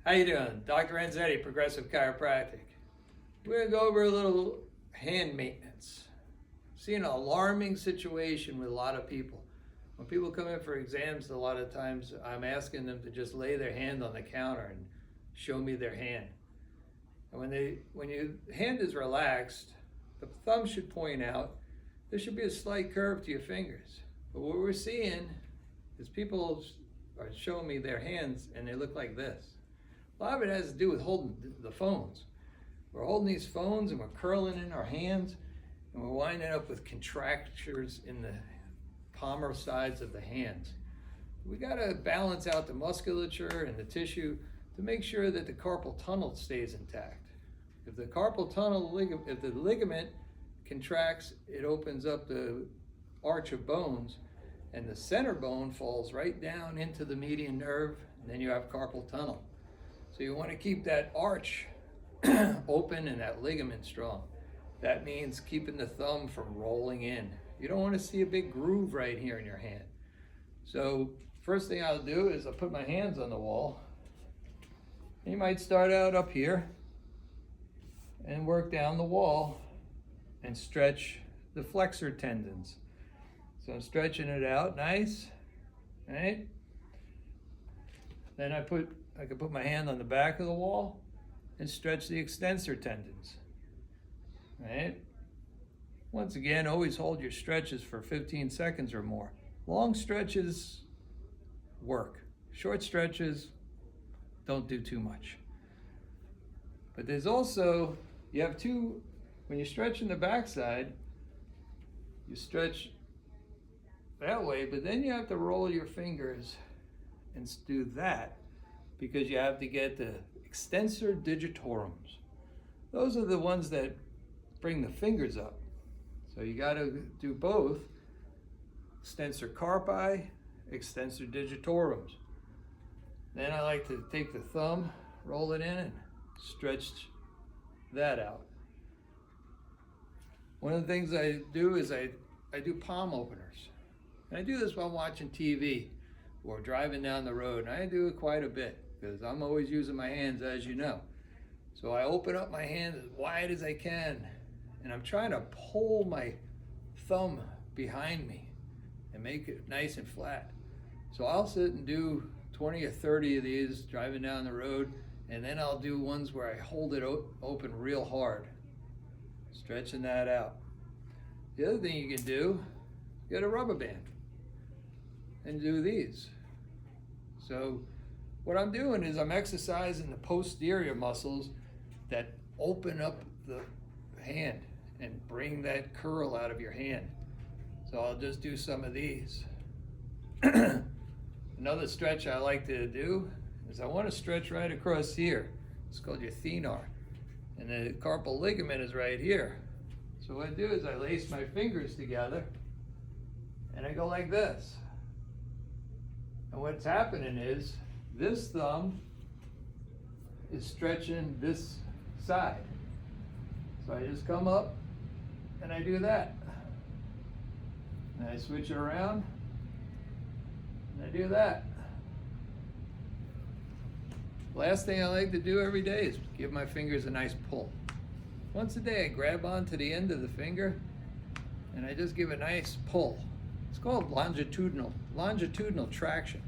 How you doing? Dr. Renzetti, Progressive Chiropractic. We're going to go over a little hand maintenance. Seeing an alarming situation with a lot of people. When people come in for exams, a lot of times I'm asking them to just lay their hand on the counter and show me their hand. And when your hand is relaxed, the thumb should point out. There should be a slight curve to your fingers. But what we're seeing is people are showing me their hands and they look like this. A lot of it has to do with holding the phones. We're holding these phones and we're curling in our hands and we're winding up with contractures in the palmar sides of the hands. We gotta balance out the musculature and the tissue to make sure that the carpal tunnel stays intact. If the carpal tunnel, if the ligament contracts, it opens up the arch of bones and the center bone falls right down into the median nerve, and then you have carpal tunnel. So you want to keep that arch open and that ligament strong. That means keeping the thumb from rolling in. You don't want to see a big groove right here in your hand. So first thing I'll do is I'll put my hands on the wall. You might start out up here and work down the wall and stretch the flexor tendons. So I'm stretching it out nice, right? Then I can put my hand on the back of the wall and stretch the extensor tendons, right? Once again, always hold your stretches for 15 seconds or more. Long stretches work. Short stretches, don't do too much. But there's also, when you're stretching the backside, you stretch that way, but then you have to roll your fingers and do that because you have to get the extensor digitorums. Those are the ones that bring the fingers up. So you got to do both extensor carpi, extensor digitorums. Then I like to take the thumb, roll it in, and stretch that out. One of the things I do is I do palm openers. And I do this while watching TV or driving down the road, and I do it quite a bit because I'm always using my hands, as you know. So I open up my hand as wide as I can, and I'm trying to pull my thumb behind me and make it nice and flat. So I'll sit and do 20 or 30 of these driving down the road, and then I'll do ones where I hold it open real hard, stretching that out. The other thing you can do, get a rubber band and do these. So what I'm doing is I'm exercising the posterior muscles that open up the hand and bring that curl out of your hand. So I'll just do some of these. Another stretch I like to do is I want to stretch right across here. It's called your thenar. And the carpal ligament is right here. So what I do is I lace my fingers together and I go like this. And what's happening is this thumb is stretching this side. So I just come up and I do that. And I switch it around and I do that. Last thing I like to do every day is give my fingers a nice pull. Once a day I grab onto the end of the finger and I just give a nice pull. It's called longitudinal traction.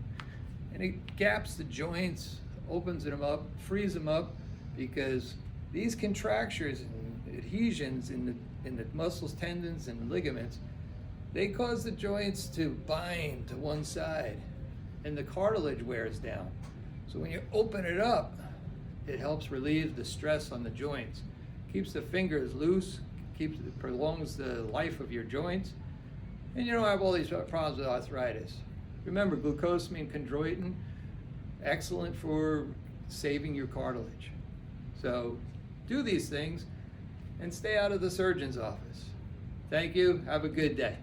And it gaps the joints, opens them up, frees them up, because these contractures and adhesions in the muscles, tendons, and ligaments, they cause the joints to bind to one side and the cartilage wears down. So when you open it up, it helps relieve the stress on the joints, keeps the fingers loose, prolongs the life of your joints, and you don't have all these problems with arthritis. Remember, glucosamine chondroitin, excellent for saving your cartilage. So do these things and stay out of the surgeon's office. Thank you. Have a good day.